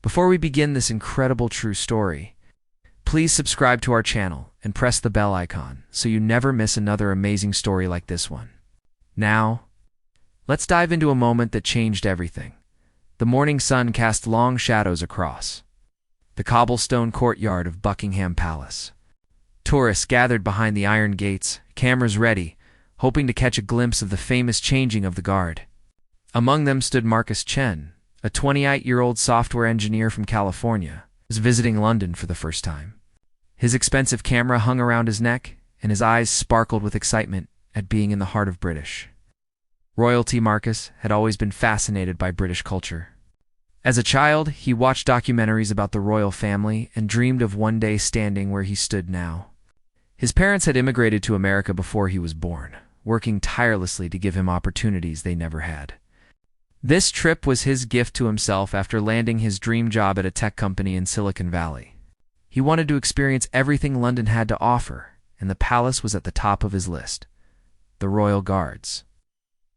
Before we begin this incredible true story, please subscribe to our channel and press the bell icon so you never miss another amazing story like this one. Now, let's dive into a moment that changed everything. The morning sun cast long shadows across the cobblestone courtyard of Buckingham Palace. Tourists gathered behind the iron gates, cameras ready, hoping to catch a glimpse of the famous changing of the guard. Among them stood Marcus Chen, a 28-year-old software engineer from California, who was visiting London for the first time. His expensive camera hung around his neck, and his eyes sparkled with excitement at being in the heart of British royalty. Marcus had always been fascinated by British culture. As a child, he watched documentaries about the royal family and dreamed of one day standing where he stood now. His parents had immigrated to America before he was born, working tirelessly to give him opportunities they never had. This trip was his gift to himself after landing his dream job at a tech company in Silicon Valley. He wanted to experience everything London had to offer, and the palace was at the top of his list. The royal guards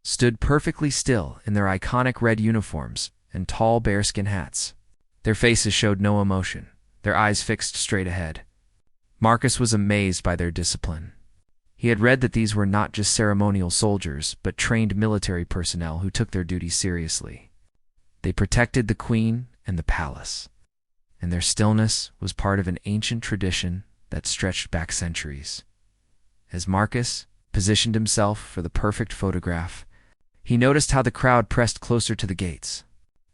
stood perfectly still in their iconic red uniforms and tall bearskin hats. Their faces showed no emotion, their eyes fixed straight ahead. Marcus was amazed by their discipline. He had read that these were not just ceremonial soldiers, but trained military personnel who took their duties seriously. They protected the queen and the palace, and their stillness was part of an ancient tradition that stretched back centuries. As Marcus positioned himself for the perfect photograph, he noticed how the crowd pressed closer to the gates.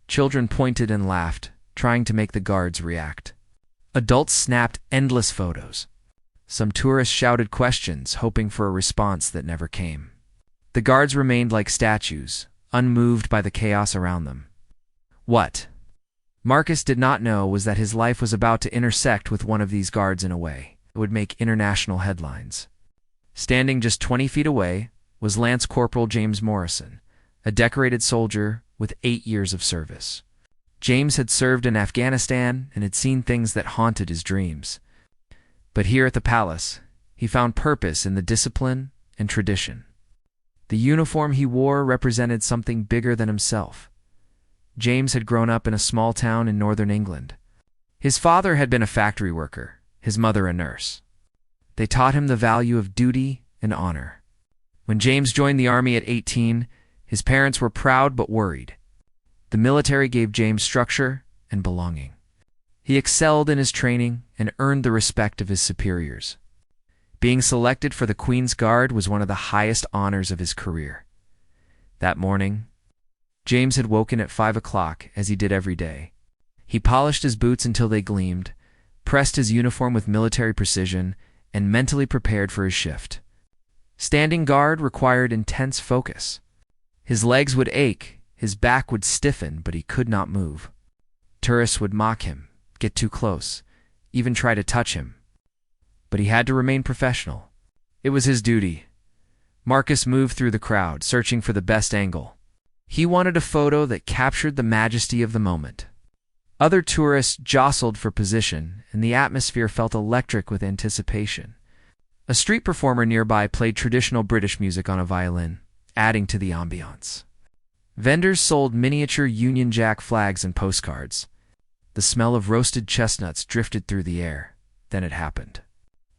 Children pointed and laughed, trying to make the guards react. Adults snapped endless photos. Some tourists shouted questions, hoping for a response that never came. The guards remained like statues, unmoved by the chaos around them. What Marcus did not know was that his life was about to intersect with one of these guards in a way that would make international headlines. Standing just 20 feet away was Lance Corporal James Morrison, a decorated soldier with 8 years of service. James had served in Afghanistan and had seen things that haunted his dreams. But here at the palace, he found purpose in the discipline and tradition. The uniform he wore represented something bigger than himself. James had grown up in a small town in northern England. His father had been a factory worker, his mother a nurse. They taught him the value of duty and honor. When James joined the army at 18, his parents were proud but worried. The military gave James structure and belonging. He excelled in his training and earned the respect of his superiors. Being selected for the Queen's Guard was one of the highest honors of his career. That morning, James had woken at 5 o'clock, as he did every day. He polished his boots until they gleamed, pressed his uniform with military precision, and mentally prepared for his shift. Standing guard required intense focus. His legs would ache, his back would stiffen, but he could not move. Tourists would mock him, get too close, even try to touch him. But he had to remain professional. It was his duty. Marcus moved through the crowd, searching for the best angle. He wanted a photo that captured the majesty of the moment. Other tourists jostled for position, and the atmosphere felt electric with anticipation. A street performer nearby played traditional British music on a violin, adding to the ambiance. Vendors sold miniature Union Jack flags and postcards. The smell of roasted chestnuts drifted through the air. Then it happened.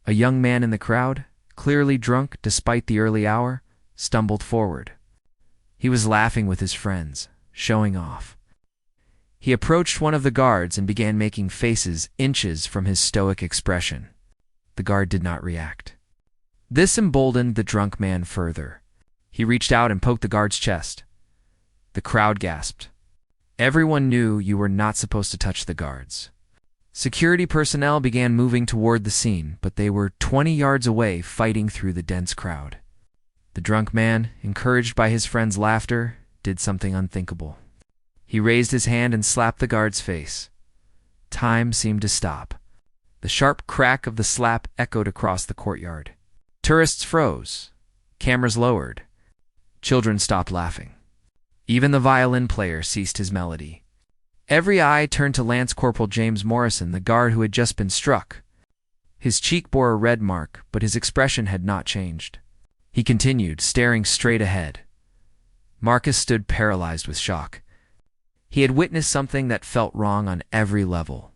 A young man in the crowd, clearly drunk despite the early hour, stumbled forward. He was laughing with his friends, showing off. He approached one of the guards and began making faces inches from his stoic expression. The guard did not react. This emboldened the drunk man further. He reached out and poked the guard's chest. The crowd gasped. Everyone knew you were not supposed to touch the guards. Security personnel began moving toward the scene, but they were 20 yards away, fighting through the dense crowd. The drunk man, encouraged by his friend's laughter, did something unthinkable. He raised his hand and slapped the guard's face. Time seemed to stop. The sharp crack of the slap echoed across the courtyard. Tourists froze. Cameras lowered. Children stopped laughing. Even the violin player ceased his melody. Every eye turned to Lance Corporal James Morrison, the guard who had just been struck. His cheek bore a red mark, but his expression had not changed. He continued, staring straight ahead. Marcus stood paralyzed with shock. He had witnessed something that felt wrong on every level.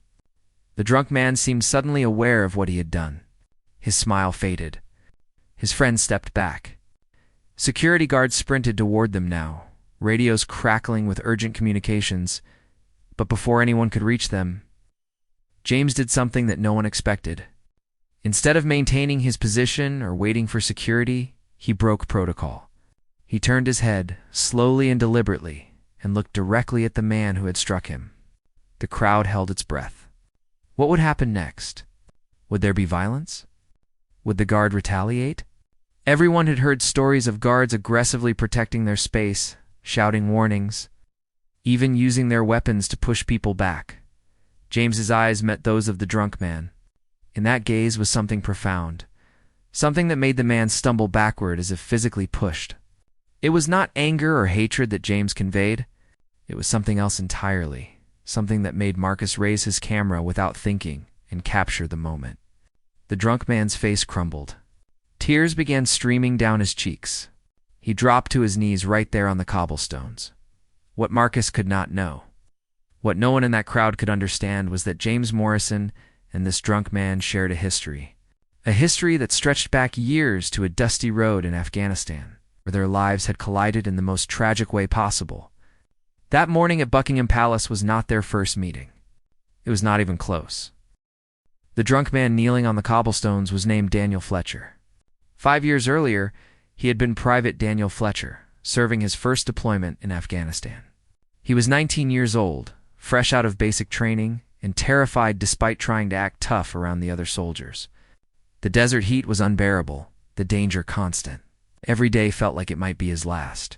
The drunk man seemed suddenly aware of what he had done. His smile faded. His friend stepped back. Security guards sprinted toward them now, radios crackling with urgent communications. But before anyone could reach them, James did something that no one expected. Instead of maintaining his position or waiting for security, he broke protocol. He turned his head, slowly and deliberately, and looked directly at the man who had struck him. The crowd held its breath. What would happen next? Would there be violence? Would the guard retaliate? Everyone had heard stories of guards aggressively protecting their space, shouting warnings, even using their weapons to push people back. James's eyes met those of the drunk man. In that gaze was something profound, something that made the man stumble backward as if physically pushed. It was not anger or hatred that James conveyed. It was something else entirely, something that made Marcus raise his camera without thinking and capture the moment. The drunk man's face crumbled. Tears began streaming down his cheeks. He dropped to his knees right there on the cobblestones. What Marcus could not know, what no one in that crowd could understand, was that James Morrison and this drunk man shared a history that stretched back years to a dusty road in Afghanistan, where their lives had collided in the most tragic way possible. That morning at Buckingham Palace was not their first meeting. It was not even close. The drunk man kneeling on the cobblestones was named Daniel Fletcher. 5 years earlier, he had been Private Daniel Fletcher, serving his first deployment in Afghanistan. He was 19 years old, fresh out of basic training, and terrified despite trying to act tough around the other soldiers. The desert heat was unbearable, the danger constant. Every day felt like it might be his last.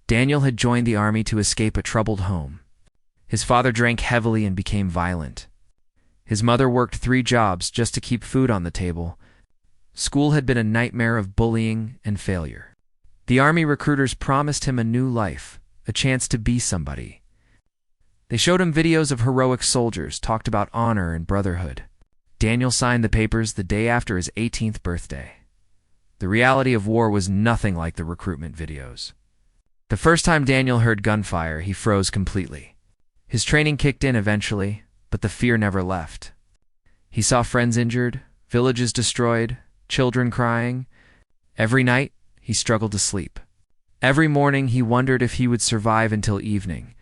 Daniel had joined the army to escape a troubled home. His father drank heavily and became violent. His mother worked 3 jobs just to keep food on the table. School had been a nightmare of bullying and failure. The army recruiters promised him a new life, a chance to be somebody. They showed him videos of heroic soldiers, talked about honor and brotherhood. Daniel signed the papers the day after his 18th birthday. The reality of war was nothing like the recruitment videos. The first time Daniel heard gunfire, he froze completely. His training kicked in eventually, but the fear never left. He saw friends injured, villages destroyed, children crying. Every night, he struggled to sleep. Every morning, he wondered if he would survive until evening.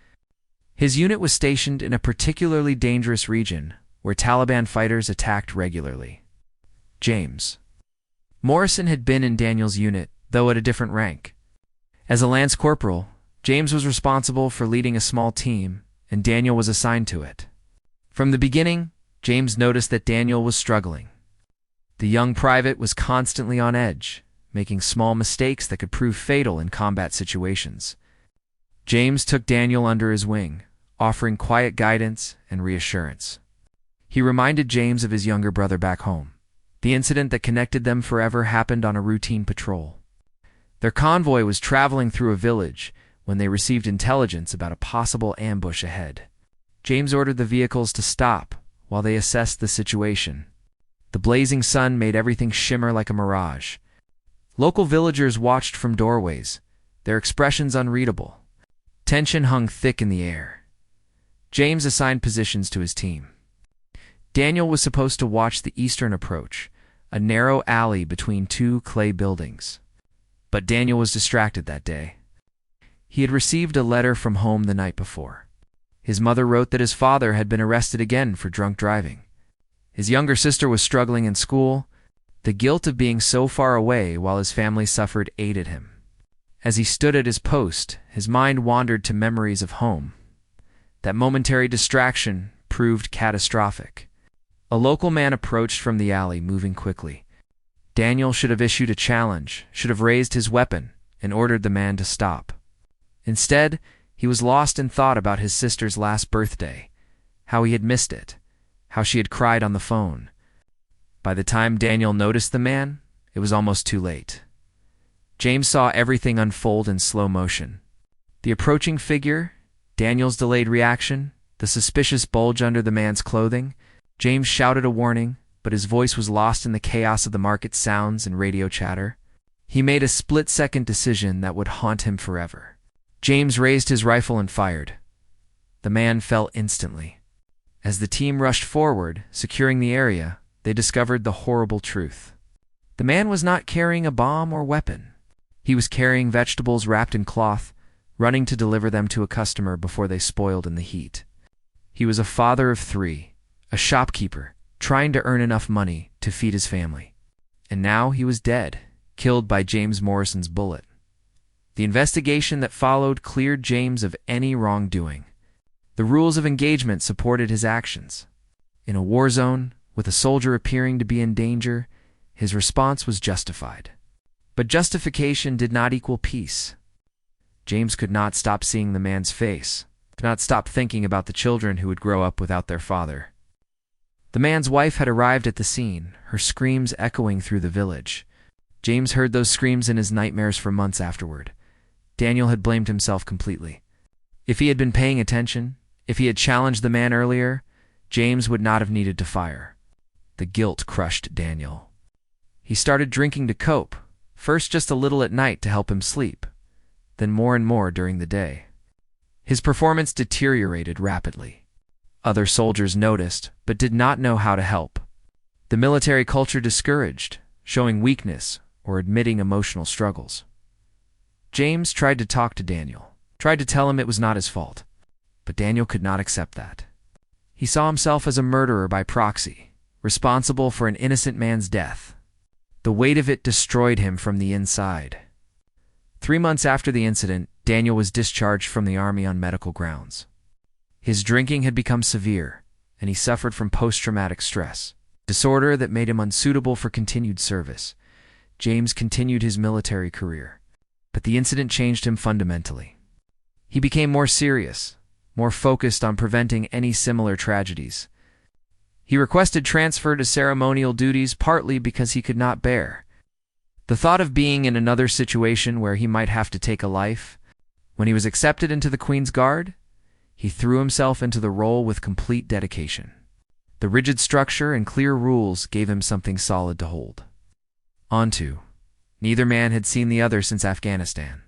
His unit was stationed in a particularly dangerous region where Taliban fighters attacked regularly. James Morrison had been in Daniel's unit, though at a different rank. As a lance corporal, James was responsible for leading a small team, and Daniel was assigned to it. From the beginning, James noticed that Daniel was struggling. The young private was constantly on edge, making small mistakes that could prove fatal in combat situations. James took Daniel under his wing, offering quiet guidance and reassurance. He reminded James of his younger brother back home. The incident that connected them forever happened on a routine patrol. Their convoy was traveling through a village when they received intelligence about a possible ambush ahead. James ordered the vehicles to stop while they assessed the situation. The blazing sun made everything shimmer like a mirage. Local villagers watched from doorways, their expressions unreadable. Tension hung thick in the air. James assigned positions to his team. Daniel was supposed to watch the eastern approach, a narrow alley between 2 clay buildings. But Daniel was distracted that day. He had received a letter from home the night before. His mother wrote that his father had been arrested again for drunk driving. His younger sister was struggling in school. The guilt of being so far away while his family suffered aided him. As he stood at his post, his mind wandered to memories of home. That momentary distraction proved catastrophic. A local man approached from the alley, moving quickly. Daniel should have issued a challenge, should have raised his weapon, and ordered the man to stop. Instead, he was lost in thought about his sister's last birthday, how he had missed it, how she had cried on the phone. By the time Daniel noticed the man, it was almost too late. James saw everything unfold in slow motion. The approaching figure, Daniel's delayed reaction, the suspicious bulge under the man's clothing. James shouted a warning, but his voice was lost in the chaos of the market sounds and radio chatter. He made a split-second decision that would haunt him forever. James raised his rifle and fired. The man fell instantly. As the team rushed forward, securing the area, they discovered the horrible truth. The man was not carrying a bomb or weapon. He was carrying vegetables wrapped in cloth, running to deliver them to a customer before they spoiled in the heat. He was a father of 3, a shopkeeper, trying to earn enough money to feed his family. And now he was dead, killed by James Morrison's bullet. The investigation that followed cleared James of any wrongdoing. The rules of engagement supported his actions. In a war zone, with a soldier appearing to be in danger, his response was justified. But justification did not equal peace. James could not stop seeing the man's face, could not stop thinking about the children who would grow up without their father. The man's wife had arrived at the scene, her screams echoing through the village. James heard those screams in his nightmares for months afterward. Daniel had blamed himself completely. If he had been paying attention, if he had challenged the man earlier, James would not have needed to fire. The guilt crushed Daniel. He started drinking to cope, first just a little at night to help him sleep, then more and more during the day. His performance deteriorated rapidly. Other soldiers noticed, but did not know how to help. The military culture discouraged, showing weakness or admitting emotional struggles. James tried to talk to Daniel, tried to tell him it was not his fault, but Daniel could not accept that. He saw himself as a murderer by proxy, responsible for an innocent man's death. The weight of it destroyed him from the inside. 3 months after the incident, Daniel was discharged from the army on medical grounds. His drinking had become severe, and he suffered from post-traumatic stress, disorder that made him unsuitable for continued service. James continued his military career, but the incident changed him fundamentally. He became more serious, more focused on preventing any similar tragedies. He requested transfer to ceremonial duties partly because he could not bear the thought of being in another situation where he might have to take a life. When he was accepted into the Queen's Guard, he threw himself into the role with complete dedication. The rigid structure and clear rules gave him something solid to hold onto. Neither man had seen the other since Afghanistan.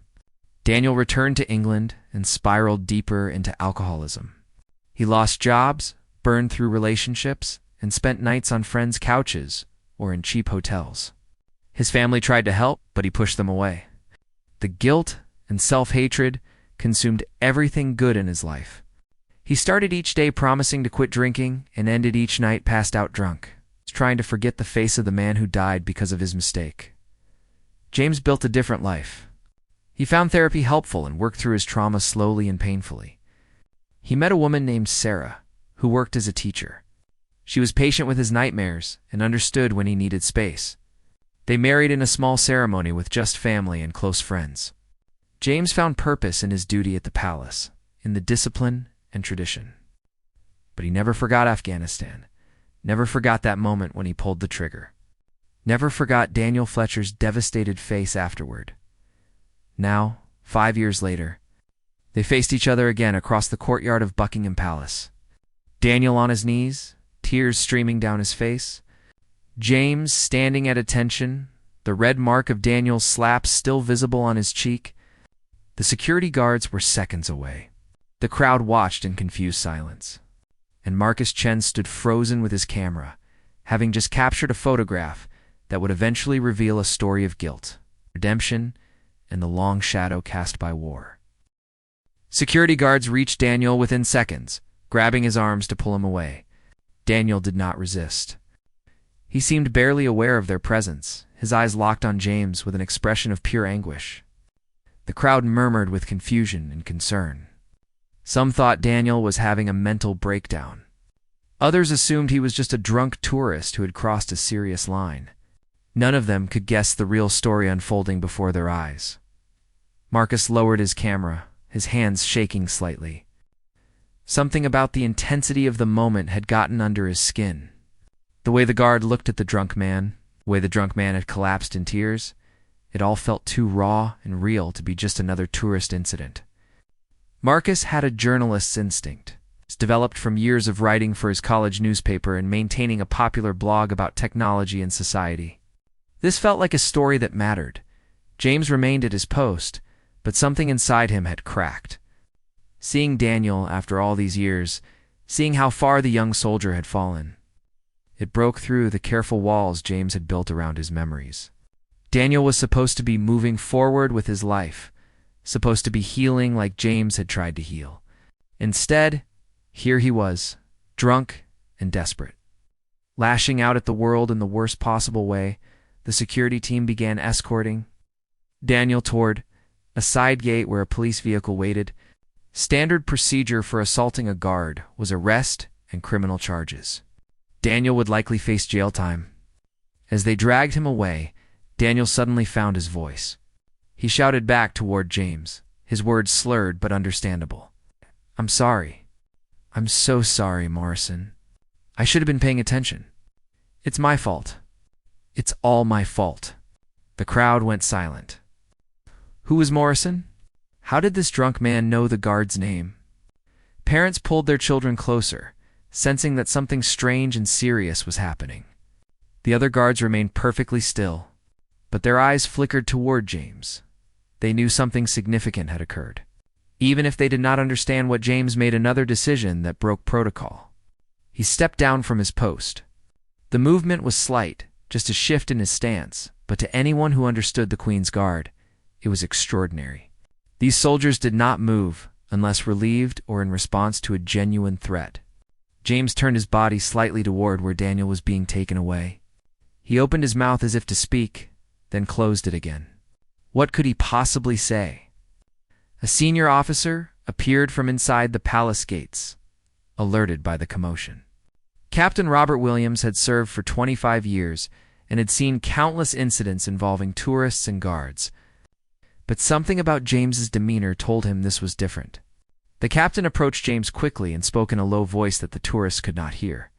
Daniel returned to England and spiraled deeper into alcoholism. He lost jobs, burned through relationships, and spent nights on friends' couches or in cheap hotels. His family tried to help, but he pushed them away. The guilt and self-hatred consumed everything good in his life. He started each day promising to quit drinking and ended each night passed out drunk, trying to forget the face of the man who died because of his mistake. James built a different life. He found therapy helpful and worked through his trauma slowly and painfully. He met a woman named Sarah, who worked as a teacher. She was patient with his nightmares and understood when he needed space. They married in a small ceremony with just family and close friends. James found purpose in his duty at the palace, in the discipline and tradition. But he never forgot Afghanistan, never forgot that moment when he pulled the trigger, never forgot Daniel Fletcher's devastated face afterward. Now, 5 years later, they faced each other again across the courtyard of Buckingham Palace. Daniel on his knees, tears streaming down his face. James standing at attention, the red mark of Daniel's slap still visible on his cheek. The security guards were seconds away. The crowd watched in confused silence. And Marcus Chen stood frozen with his camera, having just captured a photograph that would eventually reveal a story of guilt, redemption, and the long shadow cast by war. Security guards reached Daniel within seconds, grabbing his arms to pull him away. Daniel did not resist. He seemed barely aware of their presence, his eyes locked on James with an expression of pure anguish. The crowd murmured with confusion and concern. Some thought Daniel was having a mental breakdown. Others assumed he was just a drunk tourist who had crossed a serious line. None of them could guess the real story unfolding before their eyes. Marcus lowered his camera, his hands shaking slightly. Something about the intensity of the moment had gotten under his skin. The way the guard looked at the drunk man, the way the drunk man had collapsed in tears, it all felt too raw and real to be just another tourist incident. Marcus had a journalist's instinct. It's developed from years of writing for his college newspaper and maintaining a popular blog about technology and society. This felt like a story that mattered. James remained at his post, but something inside him had cracked. Seeing Daniel after all these years, seeing how far the young soldier had fallen, it broke through the careful walls James had built around his memories. Daniel was supposed to be moving forward with his life, supposed to be healing like James had tried to heal. Instead, here he was, drunk and desperate. Lashing out at the world in the worst possible way, the security team began escorting Daniel toward a side gate where a police vehicle waited. Standard procedure for assaulting a guard was arrest and criminal charges. Daniel would likely face jail time. As they dragged him away, Daniel suddenly found his voice. He shouted back toward James, his words slurred but understandable. "I'm sorry. I'm so sorry, Morrison. I should have been paying attention. It's my fault. It's all my fault." The crowd went silent. Who was Morrison? How did this drunk man know the guard's name? Parents pulled their children closer, sensing that something strange and serious was happening. The other guards remained perfectly still, but their eyes flickered toward James. They knew something significant had occurred. Even if they did not understand what James made another decision that broke protocol. He stepped down from his post. The movement was slight, just a shift in his stance, but to anyone who understood the Queen's Guard, it was extraordinary. These soldiers did not move unless relieved or in response to a genuine threat. James turned his body slightly toward where Daniel was being taken away. He opened his mouth as if to speak, then closed it again. What could he possibly say? A senior officer appeared from inside the palace gates, alerted by the commotion. Captain Robert Williams had served for 25 years and had seen countless incidents involving tourists and guards. But something about James's demeanor told him this was different. The captain approached James quickly and spoke in a low voice that the tourists could not hear.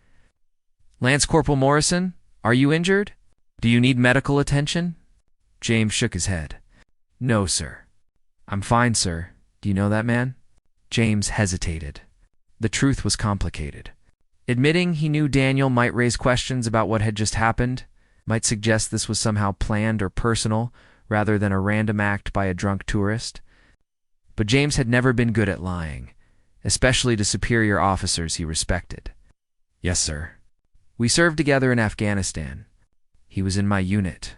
"Lance Corporal Morrison, are you injured? Do you need medical attention?" James shook his head. "No, sir. I'm fine, sir. Do you know that man?" James hesitated. The truth was complicated. Admitting he knew Daniel might raise questions about what had just happened, might suggest this was somehow planned or personal, rather than a random act by a drunk tourist. But James had never been good at lying, especially to superior officers he respected. "Yes, sir. We served together in Afghanistan. He was in my unit."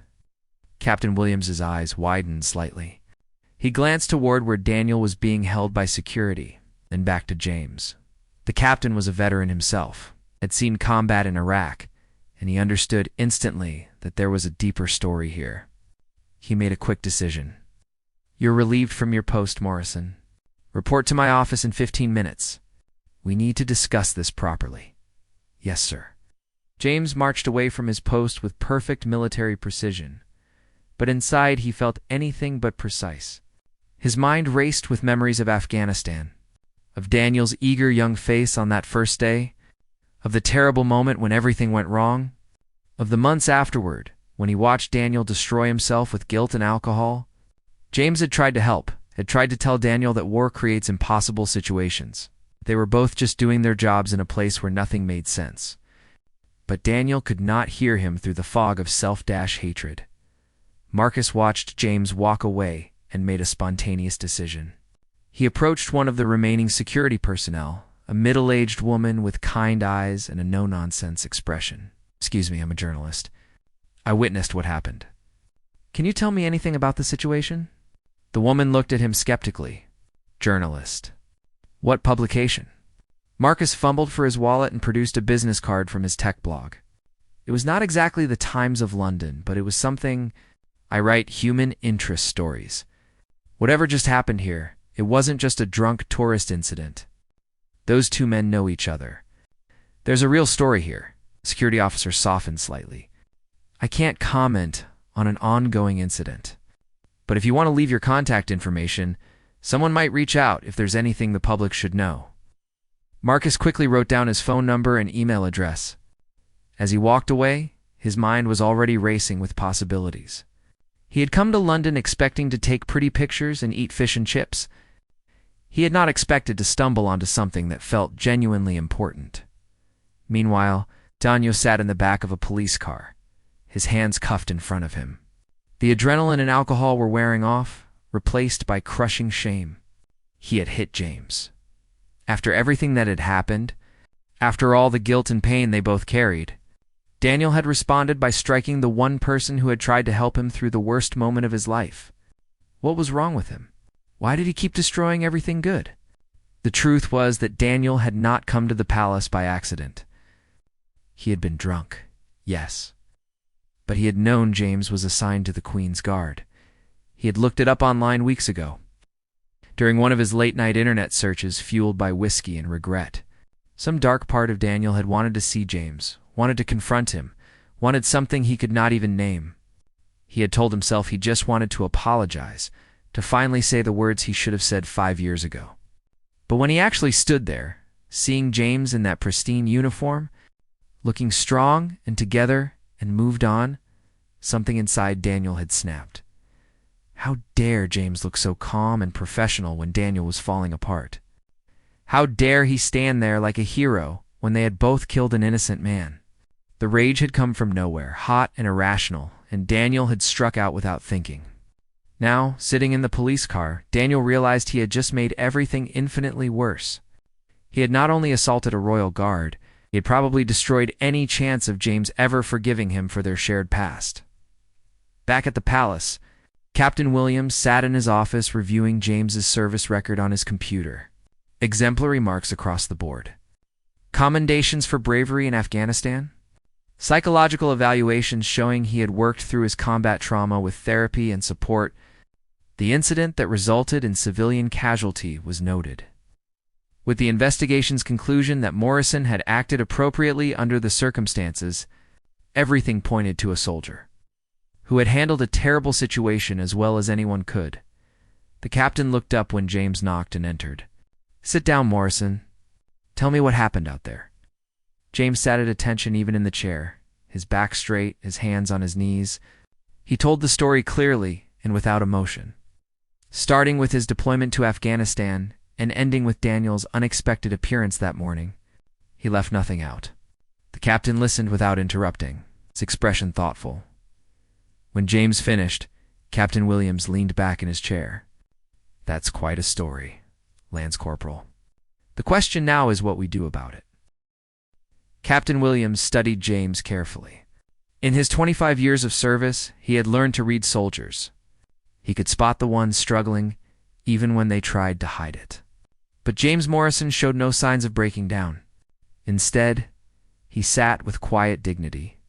Captain Williams's eyes widened slightly. He glanced toward where Daniel was being held by security, then back to James. The captain was a veteran himself, had seen combat in Iraq, and he understood instantly that there was a deeper story here. He made a quick decision. "You're relieved from your post, Morrison. Report to my office in 15 minutes. We need to discuss this properly." "Yes, sir." James marched away from his post with perfect military precision, but inside he felt anything but precise. His mind raced with memories of Afghanistan, of Daniel's eager young face on that first day, of the terrible moment when everything went wrong, of the months afterward when he watched Daniel destroy himself with guilt and alcohol. James had tried to help, had tried to tell Daniel that war creates impossible situations. They were both just doing their jobs in a place where nothing made sense. But Daniel could not hear him through the fog of self-hatred. Marcus watched James walk away and made a spontaneous decision. He approached one of the remaining security personnel, a middle-aged woman with kind eyes and a no-nonsense expression. "Excuse me, I'm a journalist. I witnessed what happened. Can you tell me anything about the situation?" The woman looked at him skeptically. "Journalist. What publication?" Marcus fumbled for his wallet and produced a business card from his tech blog. It was not exactly the Times of London, but it was something. "I write human interest stories. Whatever just happened here, it wasn't just a drunk tourist incident. Those two men know each other. There's a real story here." The security officer softened slightly. "I can't comment on an ongoing incident. But if you want to leave your contact information, someone might reach out if there's anything the public should know." Marcus quickly wrote down his phone number and email address. As he walked away, his mind was already racing with possibilities. He had come to London expecting to take pretty pictures and eat fish and chips. He had not expected to stumble onto something that felt genuinely important. Meanwhile, Daniel sat in the back of a police car, his hands cuffed in front of him. The adrenaline and alcohol were wearing off, replaced by crushing shame. he had hit James. After everything that had happened, after all the guilt and pain they both carried, Daniel had responded by striking the one person who had tried to help him through the worst moment of his life. What was wrong with him? Why did he keep destroying everything good? The truth was that Daniel had not come to the palace by accident. He had been drunk, yes. But he had known James was assigned to the Queen's Guard. He had looked it up online weeks ago. During one of his late-night internet searches fueled by whiskey and regret, some dark part of Daniel had wanted to see James, wanted to confront him, wanted something he could not even name. He had told himself he just wanted to apologize, to finally say the words he should have said 5 years ago. But when he actually stood there, seeing James in that pristine uniform, looking strong and together and moved on, something inside Daniel had snapped. How dare James look so calm and professional when Daniel was falling apart? How dare he stand there like a hero when they had both killed an innocent man? The rage had come from nowhere, hot and irrational, and Daniel had struck out without thinking. Now, sitting in the police car, Daniel realized he had just made everything infinitely worse. He had not only assaulted a royal guard, he had probably destroyed any chance of James ever forgiving him for their shared past. Back at the palace, Captain Williams sat in his office reviewing James's service record on his computer. Exemplary marks across the board. Commendations for bravery in Afghanistan. Psychological evaluations showing he had worked through his combat trauma with therapy and support. The incident that resulted in civilian casualty was noted. With the investigation's conclusion that Morrison had acted appropriately under the circumstances, everything pointed to a soldier who had handled a terrible situation as well as anyone could. The captain looked up when James knocked and entered. "Sit down, Morrison. Tell me what happened out there." James sat at attention even in the chair, his back straight, his hands on his knees. He told the story clearly and without emotion, starting with his deployment to Afghanistan and ending with Daniel's unexpected appearance that morning. He left nothing out. The captain listened without interrupting, his expression thoughtful. When James finished, Captain Williams leaned back in his chair. "That's quite a story, Lance Corporal. The question now is what we do about it." Captain Williams studied James carefully. In his 25 years of service, he had learned to read soldiers. He could spot the ones struggling, even when they tried to hide it. But James Morrison showed no signs of breaking down. Instead, he sat with quiet dignity,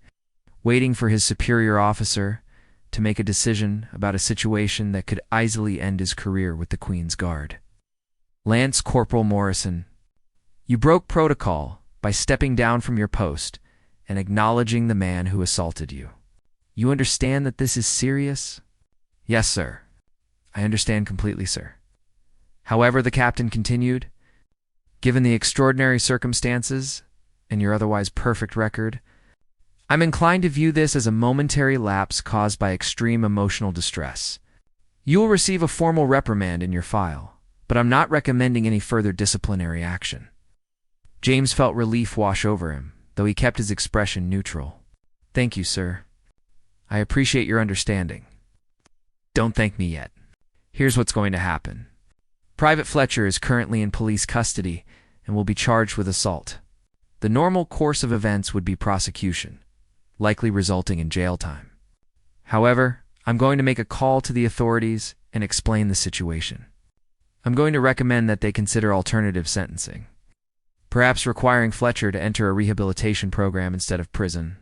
waiting for his superior officer to make a decision about a situation that could easily end his career with the Queen's Guard. "Lance Corporal Morrison, you broke protocol by stepping down from your post and acknowledging the man who assaulted you. You understand that this is serious?" "Yes, sir. I understand completely, sir." However, the captain continued, "Given the extraordinary circumstances and your otherwise perfect record, I'm inclined to view this as a momentary lapse caused by extreme emotional distress. You will receive a formal reprimand in your file, but I'm not recommending any further disciplinary action." James felt relief wash over him, though he kept his expression neutral. "Thank you, sir. I appreciate your understanding." "Don't thank me yet. Here's what's going to happen. Private Fletcher is currently in police custody and will be charged with assault. The normal course of events would be prosecution, likely resulting in jail time. However, I'm going to make a call to the authorities and explain the situation. I'm going to recommend that they consider alternative sentencing, perhaps requiring Fletcher to enter a rehabilitation program instead of prison."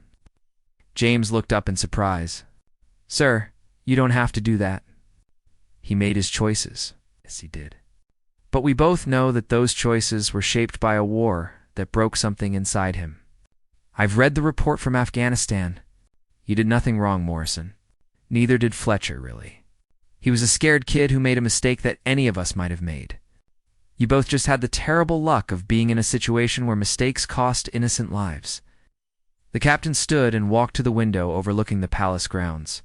James looked up in surprise. "Sir, you don't have to do that." He made his choices. Yes, he did. But we both know that those choices were shaped by a war that broke something inside him. I've read the report from Afghanistan. You did nothing wrong, Morrison. Neither did Fletcher, really. He was a scared kid who made a mistake that any of us might have made. You both just had the terrible luck of being in a situation where mistakes cost innocent lives." The captain stood and walked to the window overlooking the palace grounds.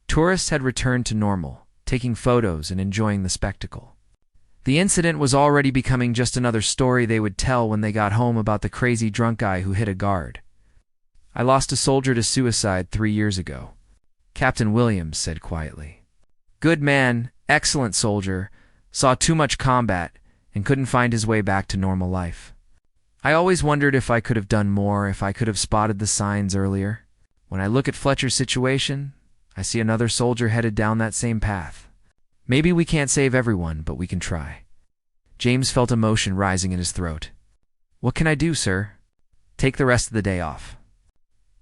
Tourists had returned to normal, taking photos and enjoying the spectacle. The incident was already becoming just another story they would tell when they got home about the crazy drunk guy who hit a guard. "I lost a soldier to suicide 3 years ago," Captain Williams said quietly. "Good man, excellent soldier, saw too much combat, and couldn't find his way back to normal life. I always wondered if I could have done more, if I could have spotted the signs earlier. When I look at Fletcher's situation, I see another soldier headed down that same path. Maybe we can't save everyone, but we can try. James felt emotion rising in his throat. What can I do, sir? Take the rest of the day off.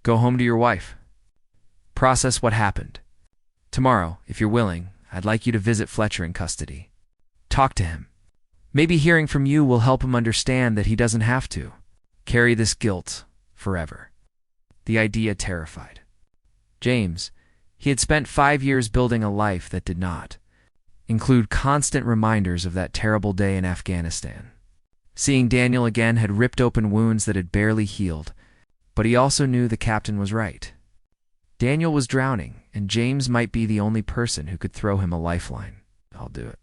Go home to your wife. Process what happened. Tomorrow, if you're willing, I'd like you to visit Fletcher in custody. Talk to him. Maybe hearing from you will help him understand that he doesn't have to carry this guilt forever. The idea terrified James. He had spent 5 years building a life that did not include constant reminders of that terrible day in Afghanistan. Seeing Daniel again had ripped open wounds that had barely healed, but he also knew the captain was right. Daniel was drowning, and James might be the only person who could throw him a lifeline. I'll do it.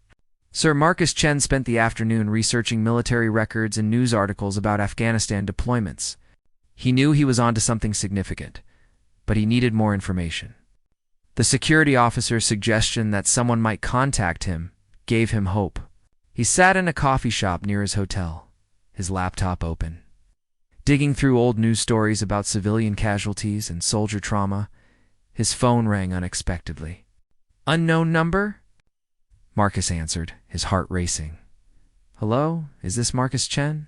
Sir Marcus Chen spent the afternoon researching military records and news articles about Afghanistan deployments. He knew he was onto something significant, but he needed more information. The security officer's suggestion that someone might contact him gave him hope. He sat in a coffee shop near his hotel, his laptop open. Digging through old news stories about civilian casualties and soldier trauma, his phone rang unexpectedly. Unknown number? Marcus answered, his heart racing. Hello, is this Marcus Chen?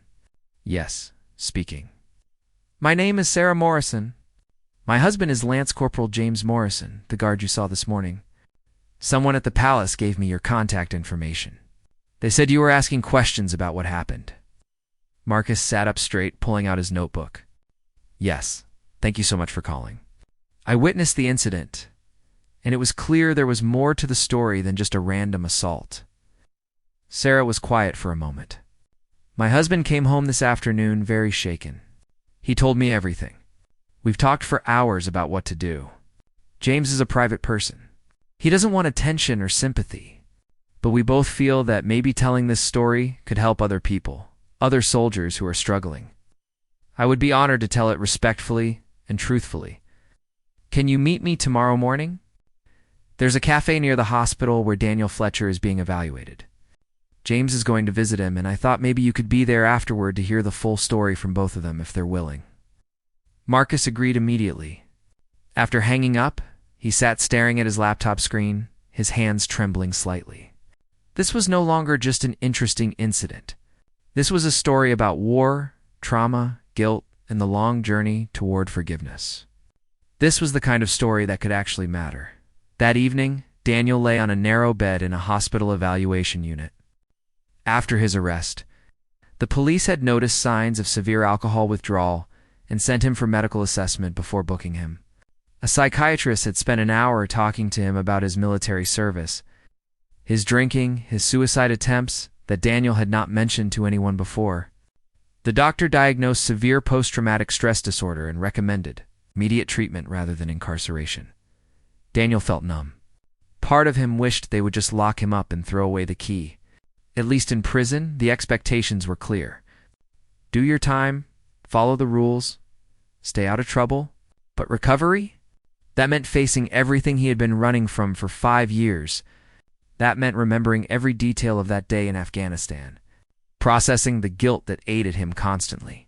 Yes, speaking. My name is Sarah Morrison. My husband is Lance Corporal James Morrison, the guard you saw this morning. Someone at the palace gave me your contact information. They said you were asking questions about what happened. Marcus sat up straight, pulling out his notebook. Yes, thank you so much for calling. I witnessed the incident, and it was clear there was more to the story than just a random assault. Sarah was quiet for a moment. My husband came home this afternoon very shaken. He told me everything. We've talked for hours about what to do. James is a private person. He doesn't want attention or sympathy, but we both feel that maybe telling this story could help other people, other soldiers who are struggling. I would be honored to tell it respectfully and truthfully. Can you meet me tomorrow morning? There's a cafe near the hospital where Daniel Fletcher is being evaluated. James is going to visit him, and I thought maybe you could be there afterward to hear the full story from both of them if they're willing. Marcus agreed immediately. After hanging up, he sat staring at his laptop screen, his hands trembling slightly. This was no longer just an interesting incident. This was a story about war, trauma, guilt, and the long journey toward forgiveness. This was the kind of story that could actually matter. That evening, Daniel lay on a narrow bed in a hospital evaluation unit. After his arrest, the police had noticed signs of severe alcohol withdrawal and sent him for medical assessment before booking him. A psychiatrist had spent an hour talking to him about his military service, his drinking, his suicide attempts that Daniel had not mentioned to anyone before. The doctor diagnosed severe post-traumatic stress disorder and recommended immediate treatment rather than incarceration. Daniel felt numb. Part of him wished they would just lock him up and throw away the key. At least in prison, the expectations were clear. Do your time, follow the rules, stay out of trouble. But recovery? That meant facing everything he had been running from for 5 years. That meant remembering every detail of that day in Afghanistan, processing the guilt that aided him constantly,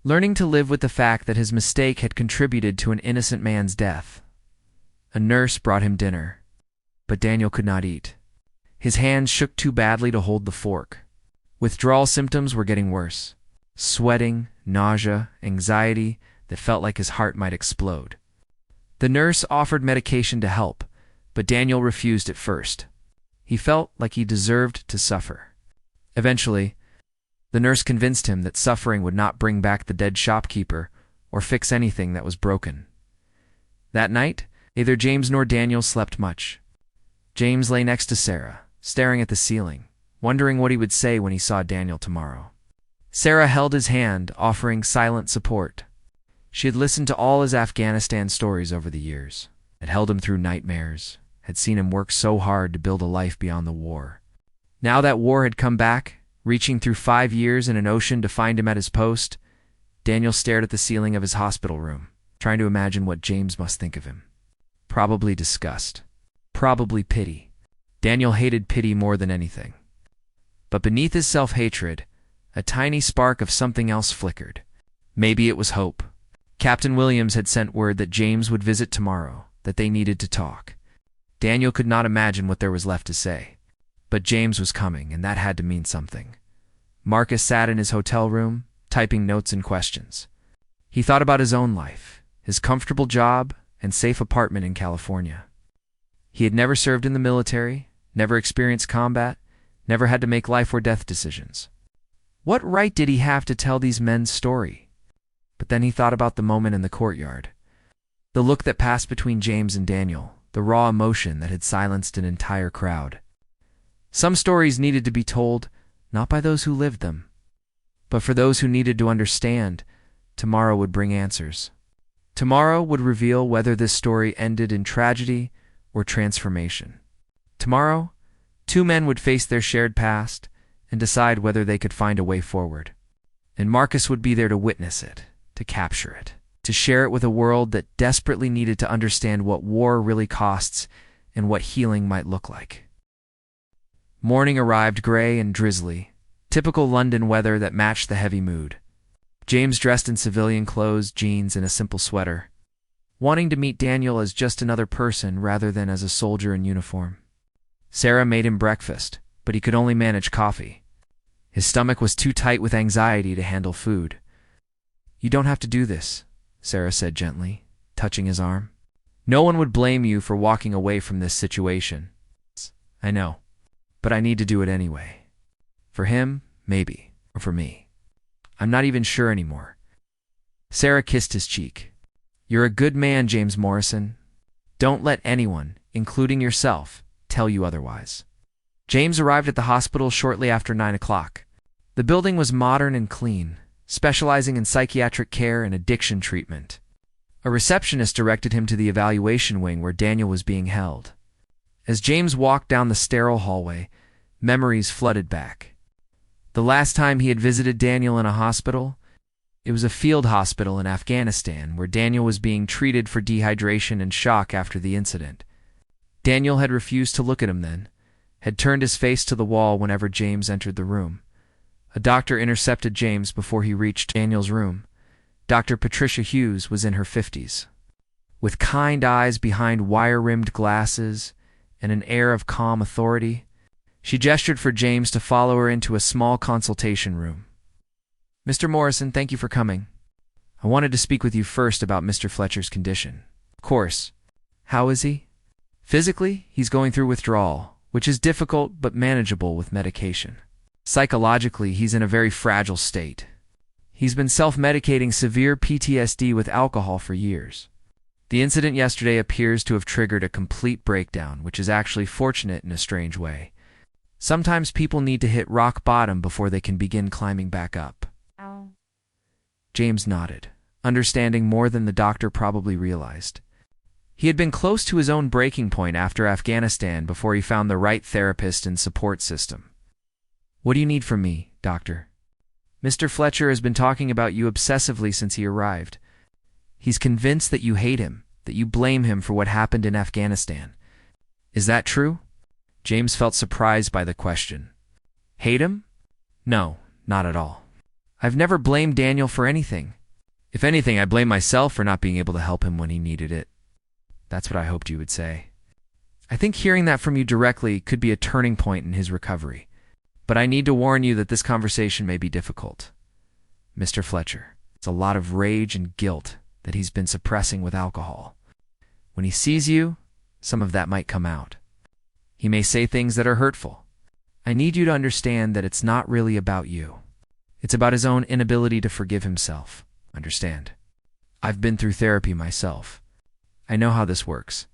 learning to live with the fact that his mistake had contributed to an innocent man's death. A nurse brought him dinner, but Daniel could not eat. His hands shook too badly to hold the fork. Withdrawal symptoms were getting worse. Sweating, nausea, anxiety that felt like his heart might explode. The nurse offered medication to help, but Daniel refused at first. He felt like he deserved to suffer. Eventually, the nurse convinced him that suffering would not bring back the dead shopkeeper or fix anything that was broken. That night, neither James nor Daniel slept much. James lay next to Sarah, staring at the ceiling, wondering what he would say when he saw Daniel tomorrow. Sarah held his hand, offering silent support. She had listened to all his Afghanistan stories over the years, had held him through nightmares, had seen him work so hard to build a life beyond the war. Now that war had come back, reaching through 5 years and an ocean to find him at his post, Daniel stared at the ceiling of his hospital room, trying to imagine what James must think of him. Probably disgust. Probably pity. Daniel hated pity more than anything. But beneath his self-hatred, a tiny spark of something else flickered. Maybe it was hope. Captain Williams had sent word that James would visit tomorrow, that they needed to talk. Daniel could not imagine what there was left to say. But James was coming, and that had to mean something. Marcus sat in his hotel room, typing notes and questions. He thought about his own life, his comfortable job, and safe apartment in California. He had never served in the military, never experienced combat, never had to make life or death decisions. What right did he have to tell these men's story? But then he thought about the moment in the courtyard. The look that passed between James and Daniel, the raw emotion that had silenced an entire crowd. Some stories needed to be told, not by those who lived them, but for those who needed to understand. Tomorrow would bring answers. Tomorrow would reveal whether this story ended in tragedy or transformation. Tomorrow, two men would face their shared past and decide whether they could find a way forward. And Marcus would be there to witness it, to capture it, to share it with a world that desperately needed to understand what war really costs and what healing might look like. Morning arrived gray and drizzly, typical London weather that matched the heavy mood. James dressed in civilian clothes, jeans, and a simple sweater, wanting to meet Daniel as just another person rather than as a soldier in uniform. Sarah made him breakfast, but he could only manage coffee. His stomach was too tight with anxiety to handle food. "You don't have to do this," Sarah said gently, touching his arm. "No one would blame you for walking away from this situation. I know, but I need to do it anyway. For him, maybe, or for me. I'm not even sure anymore." Sarah kissed his cheek. "You're a good man, James Morrison. Don't let anyone, including yourself, tell you otherwise." James arrived at the hospital shortly after 9 o'clock. The building was modern and clean, specializing in psychiatric care and addiction treatment. A receptionist directed him to the evaluation wing where Daniel was being held. As James walked down the sterile hallway, memories flooded back. The last time he had visited Daniel in a hospital, it was a field hospital in Afghanistan where Daniel was being treated for dehydration and shock after the incident. Daniel had refused to look at him then, had turned his face to the wall whenever James entered the room. A doctor intercepted James before he reached Daniel's room. Dr. Patricia Hughes was in her 50s. With kind eyes behind wire-rimmed glasses and an air of calm authority, she gestured for James to follow her into a small consultation room. "Mr. Morrison, thank you for coming. I wanted to speak with you first about Mr. Fletcher's condition." "Of course. How is he?" "Physically, he's going through withdrawal, which is difficult but manageable with medication. Psychologically, he's in a very fragile state. He's been self-medicating severe PTSD with alcohol for years. The incident yesterday appears to have triggered a complete breakdown, which is actually fortunate in a strange way. Sometimes people need to hit rock bottom before they can begin climbing back up." Ow. James nodded, understanding more than the doctor probably realized. He had been close to his own breaking point after Afghanistan before he found the right therapist and support system. "What do you need from me, doctor?" "Mr. Fletcher has been talking about you obsessively since he arrived. He's convinced that you hate him, that you blame him for what happened in Afghanistan. Is that true?" James felt surprised by the question. "Hate him? No, not at all. I've never blamed Daniel for anything. If anything, I blame myself for not being able to help him when he needed it." That's what I hoped you would say. "I think hearing that from you directly could be a turning point in his recovery. But I need to warn you that this conversation may be difficult. Mr. Fletcher, it's a lot of rage and guilt that he's been suppressing with alcohol. When he sees you, some of that might come out. He may say things that are hurtful. I need you to understand that it's not really about you. It's about his own inability to forgive himself. Understand? I've been through therapy myself. I know how this works."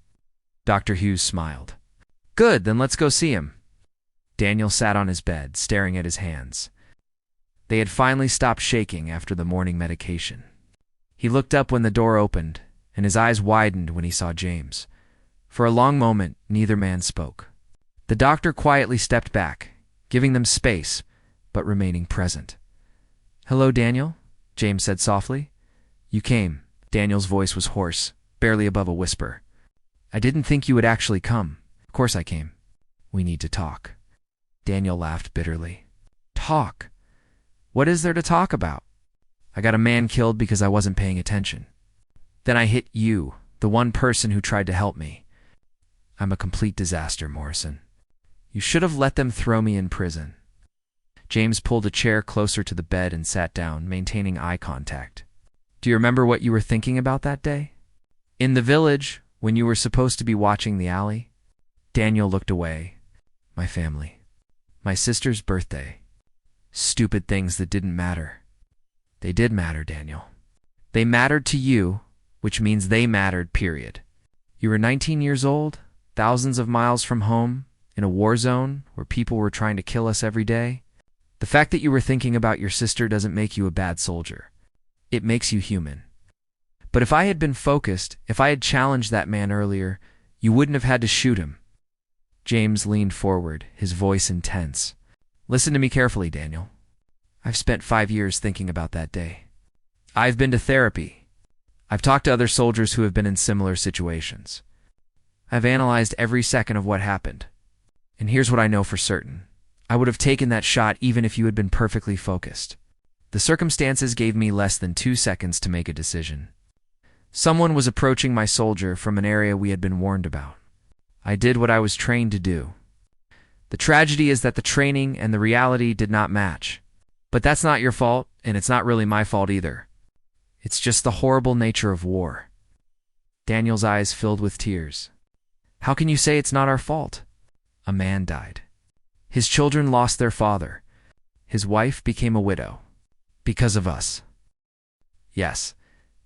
Dr. Hughes smiled. "Good, then let's go see him." Daniel sat on his bed, staring at his hands. They had finally stopped shaking after the morning medication. He looked up when the door opened, and his eyes widened when he saw James. For a long moment, neither man spoke. The doctor quietly stepped back, giving them space, but remaining present. "Hello, Daniel," James said softly. "You came." Daniel's voice was hoarse, barely above a whisper. "I didn't think you would actually come. Of course I came. We need to talk." Daniel laughed bitterly. Talk. What is there to talk about? I got a man killed because I wasn't paying attention. Then I hit you, the one person who tried to help me. I'm a complete disaster, Morrison. You should have let them throw me in prison. James pulled a chair closer to the bed and sat down, maintaining eye contact. Do you remember what you were thinking about that day? In the village, when you were supposed to be watching the alley? Daniel looked away. My family. My sister's birthday. Stupid things that didn't matter. They did matter, Daniel. They mattered to you, which means they mattered, period. You were 19 years old, thousands of miles from home, in a war zone where people were trying to kill us every day. The fact that you were thinking about your sister doesn't make you a bad soldier. It makes you human. But if I had been focused, if I had challenged that man earlier, you wouldn't have had to shoot him. James leaned forward, his voice intense. Listen to me carefully, Daniel. I've spent 5 years thinking about that day. I've been to therapy. I've talked to other soldiers who have been in similar situations. I've analyzed every second of what happened. And here's what I know for certain. I would have taken that shot even if you had been perfectly focused. The circumstances gave me less than 2 seconds to make a decision. Someone was approaching my soldier from an area we had been warned about. I did what I was trained to do. The tragedy is that the training and the reality did not match. But that's not your fault, and it's not really my fault either. It's just the horrible nature of war. Daniel's eyes filled with tears. How can you say it's not our fault? A man died. His children lost their father. His wife became a widow. Because of us. Yes,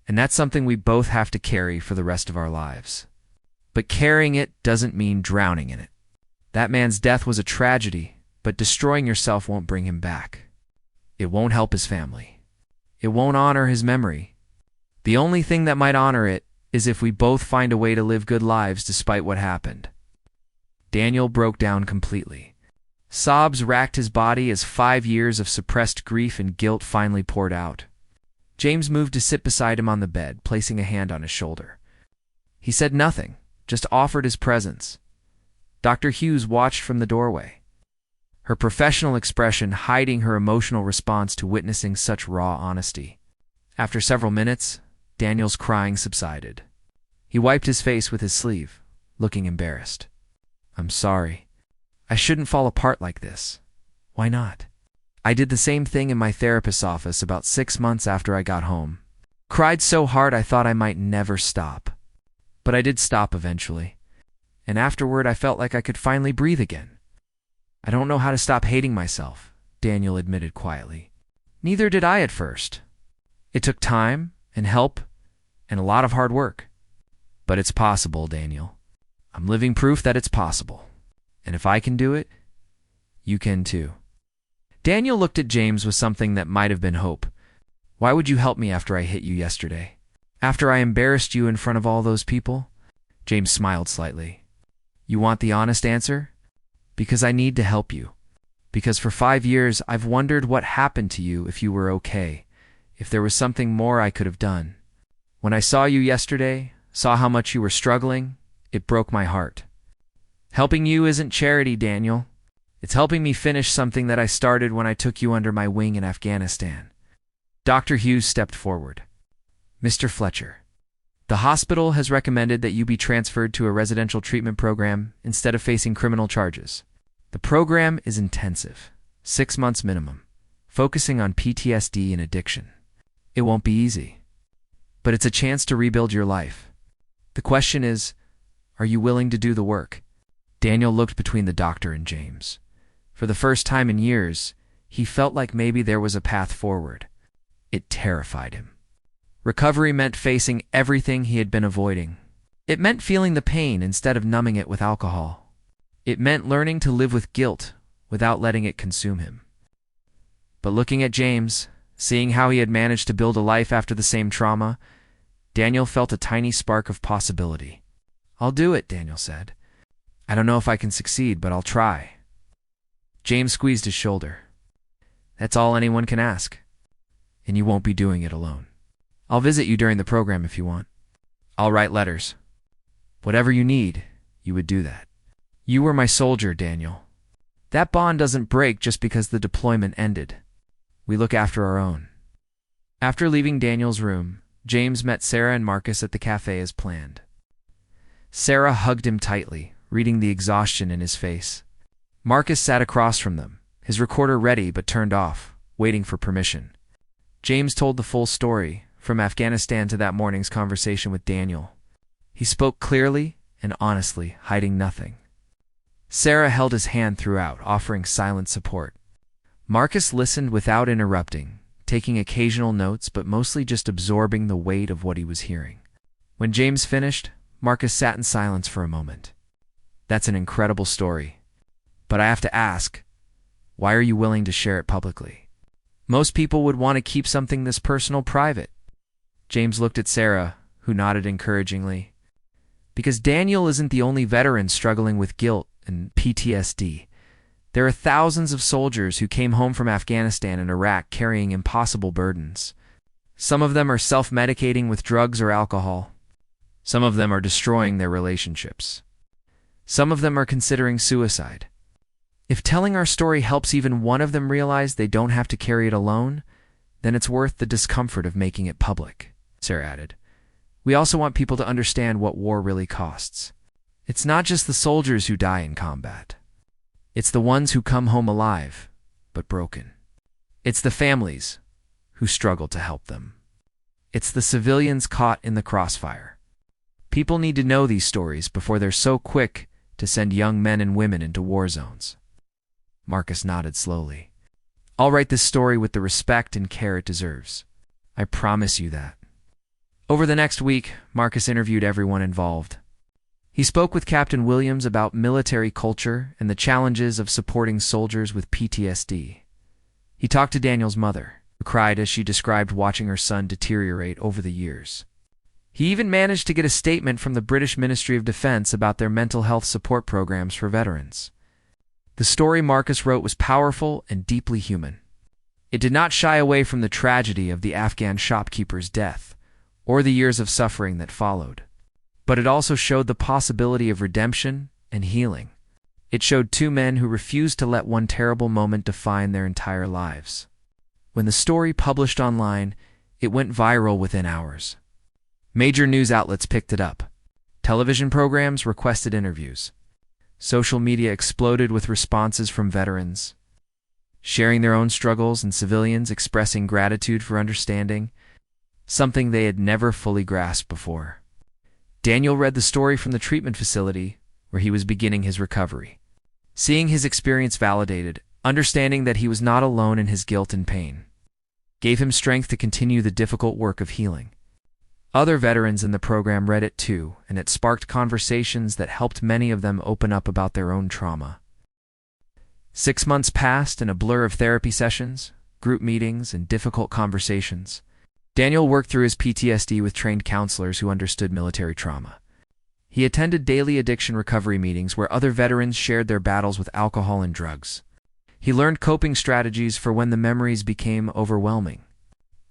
and that's something we both have to carry for the rest of our lives. But carrying it doesn't mean drowning in it. That man's death was a tragedy, but destroying yourself won't bring him back. It won't help his family. It won't honor his memory. The only thing that might honor it is if we both find a way to live good lives despite what happened. Daniel broke down completely. Sobs racked his body as 5 years of suppressed grief and guilt finally poured out. James moved to sit beside him on the bed, placing a hand on his shoulder. He said nothing, just offered his presence. Dr. Hughes watched from the doorway, her professional expression hiding her emotional response to witnessing such raw honesty. After several minutes, Daniel's crying subsided. He wiped his face with his sleeve, looking embarrassed. I'm sorry. I shouldn't fall apart like this. Why not? I did the same thing in my therapist's office about 6 months after I got home. Cried so hard I thought I might never stop. But I did stop eventually. And afterward I felt like I could finally breathe again. I don't know how to stop hating myself, Daniel admitted quietly. Neither did I at first. It took time and help and a lot of hard work. But it's possible, Daniel. I'm living proof that it's possible. And if I can do it, you can too. Daniel looked at James with something that might have been hope. Why would you help me after I hit you yesterday? After I embarrassed you in front of all those people? James smiled slightly. You want the honest answer? Because I need to help you. Because for 5 years I've wondered what happened to you if you were okay, if there was something more I could have done. When I saw you yesterday, saw how much you were struggling, it broke my heart. Helping you isn't charity, Daniel. It's helping me finish something that I started when I took you under my wing in Afghanistan. Dr. Hughes stepped forward. Mr. Fletcher, the hospital has recommended that you be transferred to a residential treatment program instead of facing criminal charges. The program is intensive, 6 months minimum, focusing on PTSD and addiction. It won't be easy, but it's a chance to rebuild your life. The question is, are you willing to do the work? Daniel looked between the doctor and James. For the first time in years, he felt like maybe there was a path forward. It terrified him. Recovery meant facing everything he had been avoiding. It meant feeling the pain instead of numbing it with alcohol. It meant learning to live with guilt without letting it consume him. But looking at James, seeing how he had managed to build a life after the same trauma, Daniel felt a tiny spark of possibility. I'll do it, Daniel said. I don't know if I can succeed, but I'll try. James squeezed his shoulder. That's all anyone can ask. And you won't be doing it alone. I'll visit you during the program if you want. I'll write letters. Whatever you need, you would do that. You were my soldier, Daniel. That bond doesn't break just because the deployment ended. We look after our own. After leaving Daniel's room, James met Sarah and Marcus at the cafe as planned. Sarah hugged him tightly, reading the exhaustion in his face. Marcus sat across from them, his recorder ready but turned off, waiting for permission. James told the full story, from Afghanistan to that morning's conversation with Daniel. He spoke clearly and honestly, hiding nothing. Sarah held his hand throughout, offering silent support. Marcus listened without interrupting, taking occasional notes but mostly just absorbing the weight of what he was hearing. When James finished, Marcus sat in silence for a moment. That's an incredible story. But I have to ask, why are you willing to share it publicly? Most people would want to keep something this personal private. James looked at Sarah, who nodded encouragingly. Because Daniel isn't the only veteran struggling with guilt and PTSD. There are thousands of soldiers who came home from Afghanistan and Iraq carrying impossible burdens. Some of them are self-medicating with drugs or alcohol. Some of them are destroying their relationships. Some of them are considering suicide. If telling our story helps even one of them realize they don't have to carry it alone, then it's worth the discomfort of making it public, Sarah added. We also want people to understand what war really costs. It's not just the soldiers who die in combat. It's the ones who come home alive, but broken. It's the families who struggle to help them. It's the civilians caught in the crossfire. People need to know these stories before they're so quick to send young men and women into war zones. Marcus nodded slowly. I'll write this story with the respect and care it deserves. I promise you that. Over the next week, Marcus interviewed everyone involved. He spoke with Captain Williams about military culture and the challenges of supporting soldiers with PTSD. He talked to Daniel's mother, who cried as she described watching her son deteriorate over the years. He even managed to get a statement from the British Ministry of Defense about their mental health support programs for veterans. The story Marcus wrote was powerful and deeply human. It did not shy away from the tragedy of the Afghan shopkeeper's death, or the years of suffering that followed. But it also showed the possibility of redemption and healing. It showed two men who refused to let one terrible moment define their entire lives. When the story published online, it went viral within hours. Major news outlets picked it up. Television programs requested interviews. Social media exploded with responses from veterans, sharing their own struggles and civilians expressing gratitude for understanding, something they had never fully grasped before. Daniel read the story from the treatment facility where he was beginning his recovery. Seeing his experience validated, understanding that he was not alone in his guilt and pain, gave him strength to continue the difficult work of healing. Other veterans in the program read it too, and it sparked conversations that helped many of them open up about their own trauma. 6 months passed in a blur of therapy sessions, group meetings, and difficult conversations. Daniel worked through his PTSD with trained counselors who understood military trauma. He attended daily addiction recovery meetings where other veterans shared their battles with alcohol and drugs. He learned coping strategies for when the memories became overwhelming.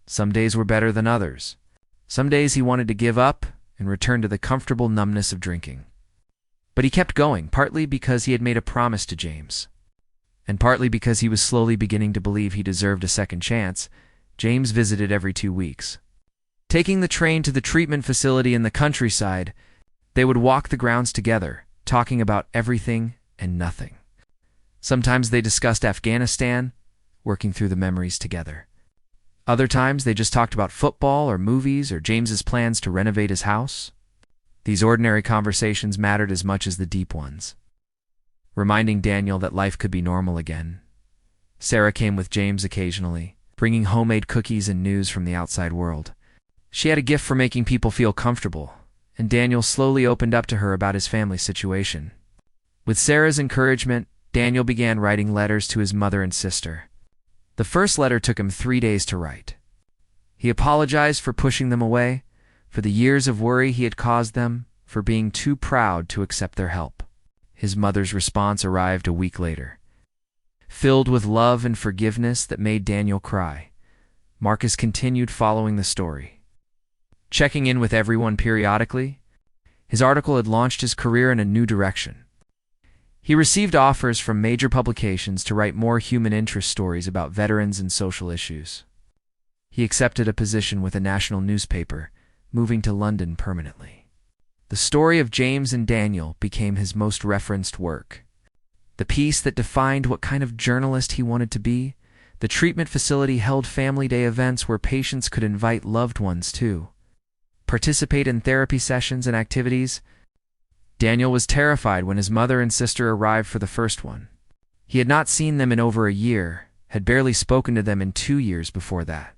Some days were better than others. Some days he wanted to give up and return to the comfortable numbness of drinking. But he kept going, partly because he had made a promise to James, and partly because he was slowly beginning to believe he deserved a second chance. James visited every 2 weeks. Taking the train to the treatment facility in the countryside, they would walk the grounds together, talking about everything and nothing. Sometimes they discussed Afghanistan, working through the memories together. Other times they just talked about football or movies or James's plans to renovate his house. These ordinary conversations mattered as much as the deep ones, reminding Daniel that life could be normal again. Sarah came with James occasionally, bringing homemade cookies and news from the outside world. She had a gift for making people feel comfortable, and Daniel slowly opened up to her about his family situation. With Sarah's encouragement, Daniel began writing letters to his mother and sister. The first letter took him 3 days to write. He apologized for pushing them away, for the years of worry he had caused them, for being too proud to accept their help. His mother's response arrived a week later, filled with love and forgiveness that made Daniel cry. Marcus continued following the story, checking in with everyone periodically. His article had launched his career in a new direction. He received offers from major publications to write more human interest stories about veterans and social issues. He accepted a position with a national newspaper, moving to London permanently. The story of James and Daniel became his most referenced work. The piece that defined what kind of journalist he wanted to be. The treatment facility held family day events where patients could invite loved ones too, participate in therapy sessions and activities. Daniel was terrified when his mother and sister arrived for the first one. He had not seen them in over a year, had barely spoken to them in 2 years before that.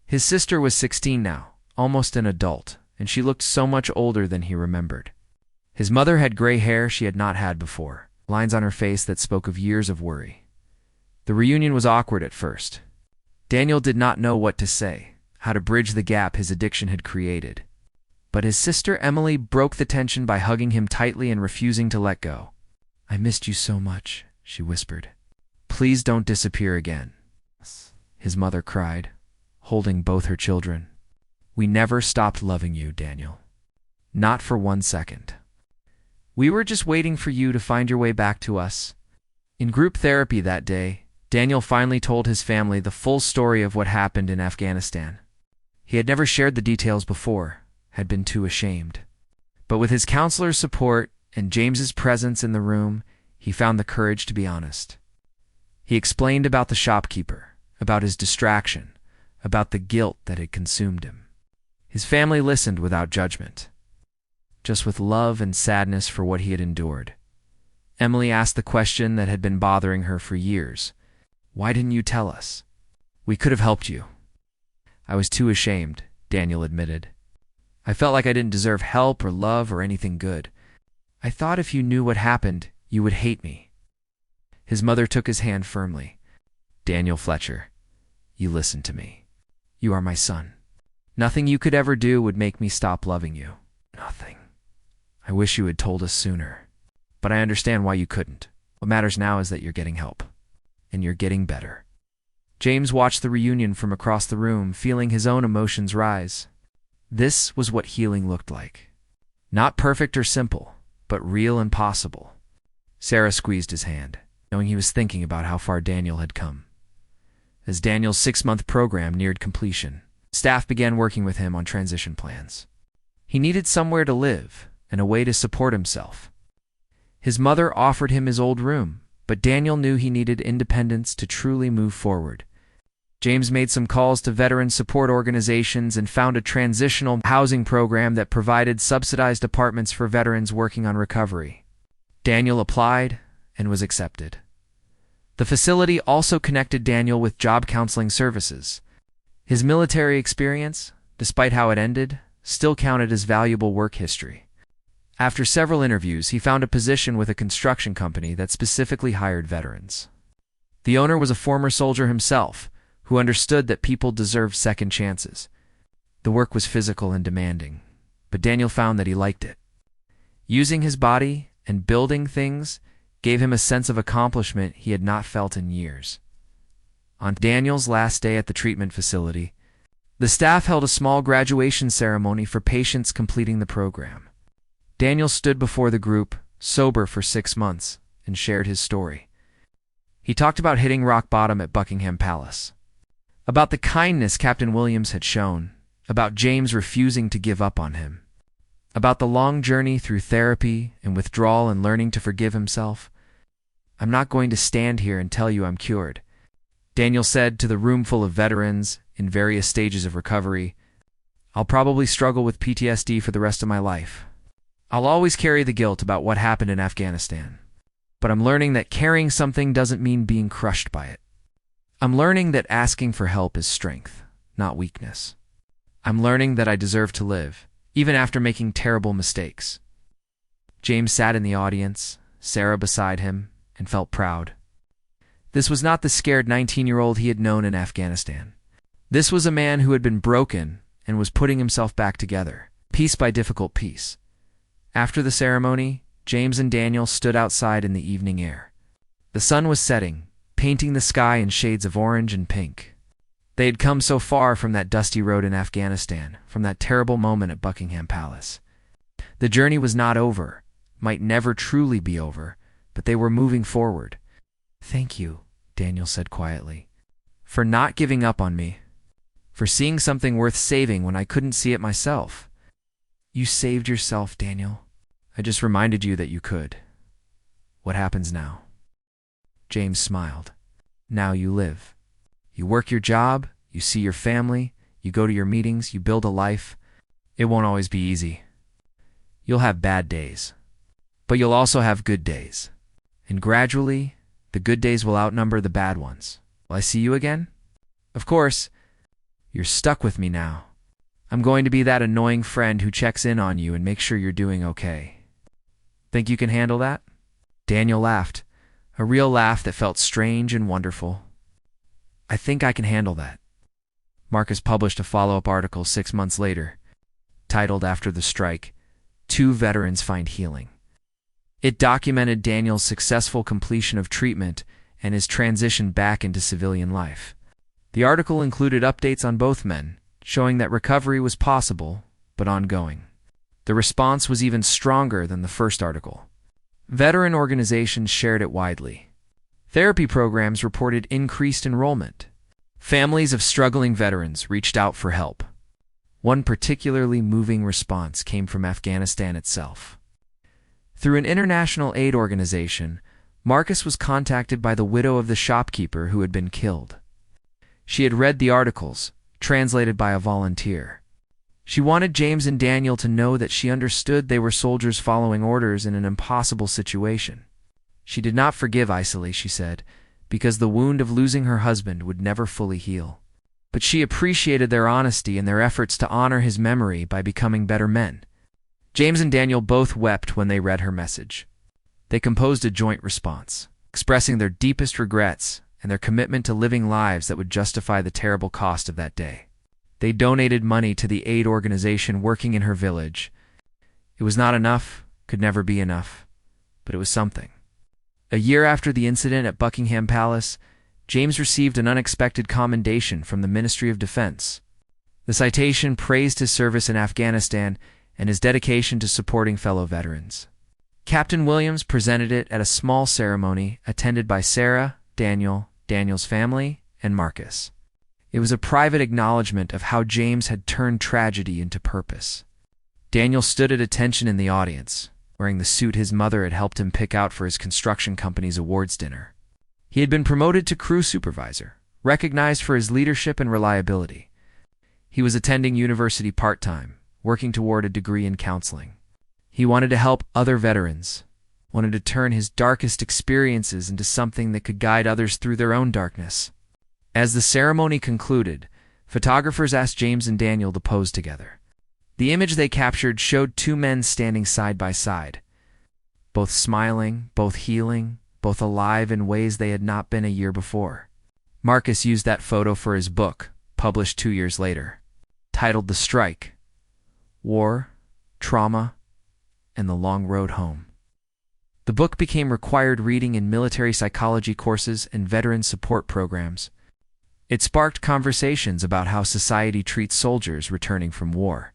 His sister was 16 now, almost an adult, and she looked so much older than he remembered. His mother had gray hair she had not had before, lines on her face that spoke of years of worry. The reunion was awkward at first. Daniel did not know what to say, how to bridge the gap his addiction had created. But his sister Emily broke the tension by hugging him tightly and refusing to let go. "I missed you so much," she whispered. "Please don't disappear again," his mother cried, holding both her children. "We never stopped loving you, Daniel. Not for 1 second. We were just waiting for you to find your way back to us." In group therapy that day, Daniel finally told his family the full story of what happened in Afghanistan. He had never shared the details before, had been too ashamed. But with his counselor's support and James's presence in the room, he found the courage to be honest. He explained about the shopkeeper, about his distraction, about the guilt that had consumed him. His family listened without judgment, just with love and sadness for what he had endured. Emily asked the question that had been bothering her for years. "Why didn't you tell us? We could have helped you." "I was too ashamed," Daniel admitted. "I felt like I didn't deserve help or love or anything good. I thought if you knew what happened, you would hate me." His mother took his hand firmly. "Daniel Fletcher, you listen to me. You are my son. Nothing you could ever do would make me stop loving you. Nothing. I wish you had told us sooner. But I understand why you couldn't. What matters now is that you're getting help. And you're getting better." James watched the reunion from across the room, feeling his own emotions rise. This was what healing looked like. Not perfect or simple, but real and possible. Sarah squeezed his hand, knowing he was thinking about how far Daniel had come. As Daniel's 6-month program neared completion, staff began working with him on transition plans. He needed somewhere to live and a way to support himself. His mother offered him his old room, but Daniel knew he needed independence to truly move forward. James made some calls to veteran support organizations and found a transitional housing program that provided subsidized apartments for veterans working on recovery. Daniel applied and was accepted. The facility also connected Daniel with job counseling services. His military experience, despite how it ended, still counted as valuable work history. After several interviews, he found a position with a construction company that specifically hired veterans. The owner was a former soldier himself, who understood that people deserved second chances. The work was physical and demanding, but Daniel found that he liked it. Using his body and building things gave him a sense of accomplishment he had not felt in years. On Daniel's last day at the treatment facility, the staff held a small graduation ceremony for patients completing the program. Daniel stood before the group, sober for 6 months, and shared his story. He talked about hitting rock bottom at Buckingham Palace, about the kindness Captain Williams had shown, about James refusing to give up on him, about the long journey through therapy and withdrawal and learning to forgive himself. "I'm not going to stand here and tell you I'm cured," Daniel said to the room full of veterans in various stages of recovery. "I'll probably struggle with PTSD for the rest of my life. I'll always carry the guilt about what happened in Afghanistan. But I'm learning that carrying something doesn't mean being crushed by it. I'm learning that asking for help is strength, not weakness. I'm learning that I deserve to live, even after making terrible mistakes." James sat in the audience, Sarah beside him, and felt proud. This was not the scared 19-year-old he had known in Afghanistan. This was a man who had been broken and was putting himself back together, piece by difficult piece. After the ceremony, James and Daniel stood outside in the evening air. The sun was setting, painting the sky in shades of orange and pink. They had come so far from that dusty road in Afghanistan, from that terrible moment at Buckingham Palace. The journey was not over, might never truly be over, but they were moving forward. "Thank you," Daniel said quietly, "for not giving up on me, for seeing something worth saving when I couldn't see it myself." "You saved yourself, Daniel. I just reminded you that you could. What happens now?" James smiled. "Now you live. You work your job, you see your family, you go to your meetings, you build a life. It won't always be easy. You'll have bad days, but you'll also have good days. And gradually, the good days will outnumber the bad ones. Will I see you again? Of course, you're stuck with me now. I'm going to be that annoying friend who checks in on you and makes sure you're doing okay. Think you can handle that?" Daniel laughed, a real laugh that felt strange and wonderful. "I think I can handle that." Marcus published a follow-up article 6 months later, titled after the strike, "Two Veterans Find Healing." It documented Daniel's successful completion of treatment and his transition back into civilian life. The article included updates on both men, showing that recovery was possible, but ongoing. The response was even stronger than the first article. Veteran organizations shared it widely. Therapy programs reported increased enrollment. Families of struggling veterans reached out for help. One particularly moving response came from Afghanistan itself. Through an international aid organization, Marcus was contacted by the widow of the shopkeeper who had been killed. She had read the articles, translated by a volunteer. She wanted James and Daniel to know that she understood they were soldiers following orders in an impossible situation. She did not forgive Isoli, she said, because the wound of losing her husband would never fully heal. But she appreciated their honesty and their efforts to honor his memory by becoming better men. James and Daniel both wept when they read her message. They composed a joint response, expressing their deepest regrets and their commitment to living lives that would justify the terrible cost of that day. They donated money to the aid organization working in her village. It was not enough, could never be enough, but it was something. A year after the incident at Buckingham Palace, James received an unexpected commendation from the Ministry of Defense. The citation praised his service in Afghanistan and his dedication to supporting fellow veterans. Captain Williams presented it at a small ceremony attended by Sarah, Daniel, Daniel's family, and Marcus. It was a private acknowledgement of how James had turned tragedy into purpose. Daniel stood at attention in the audience, wearing the suit his mother had helped him pick out for his construction company's awards dinner. He had been promoted to crew supervisor, recognized for his leadership and reliability. He was attending university part-time, working toward a degree in counseling. He wanted to help other veterans, wanted to turn his darkest experiences into something that could guide others through their own darkness. As the ceremony concluded, photographers asked James and Daniel to pose together. The image they captured showed two men standing side by side, both smiling, both healing, both alive in ways they had not been a year before. Marcus used that photo for his book, published 2 years later, titled The Strike: War, Trauma, and the Long Road Home. The book became required reading in military psychology courses and veteran support programs. It sparked conversations about how society treats soldiers returning from war,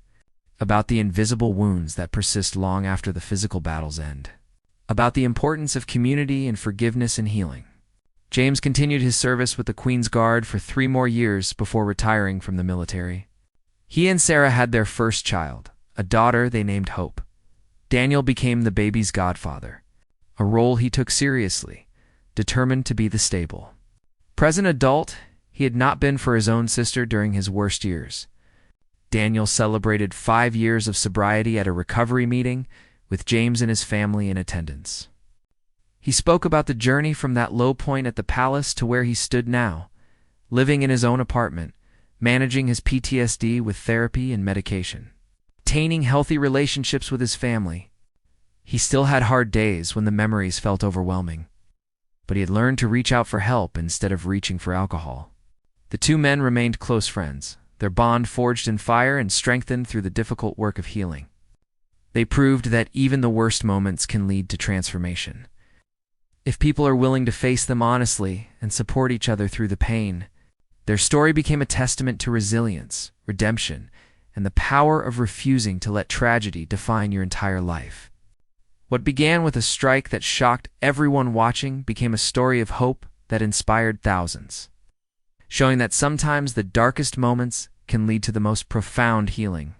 about the invisible wounds that persist long after the physical battles end, about the importance of community and forgiveness and healing. James continued his service with the Queen's Guard for 3 more years before retiring from the military. He and Sarah had their first child, a daughter they named Hope. Daniel became the baby's godfather, a role he took seriously, determined to be the stable. Present adult, he had not been for his own sister during his worst years. Daniel celebrated 5 years of sobriety at a recovery meeting, with James and his family in attendance. He spoke about the journey from that low point at the palace to where he stood now, living in his own apartment, managing his PTSD with therapy and medication, maintaining healthy relationships with his family. He still had hard days when the memories felt overwhelming, but he had learned to reach out for help instead of reaching for alcohol. The two men remained close friends, their bond forged in fire and strengthened through the difficult work of healing. They proved that even the worst moments can lead to transformation. If people are willing to face them honestly and support each other through the pain, their story became a testament to resilience, redemption, and the power of refusing to let tragedy define your entire life. What began with a strike that shocked everyone watching became a story of hope that inspired thousands, showing that sometimes the darkest moments can lead to the most profound healing.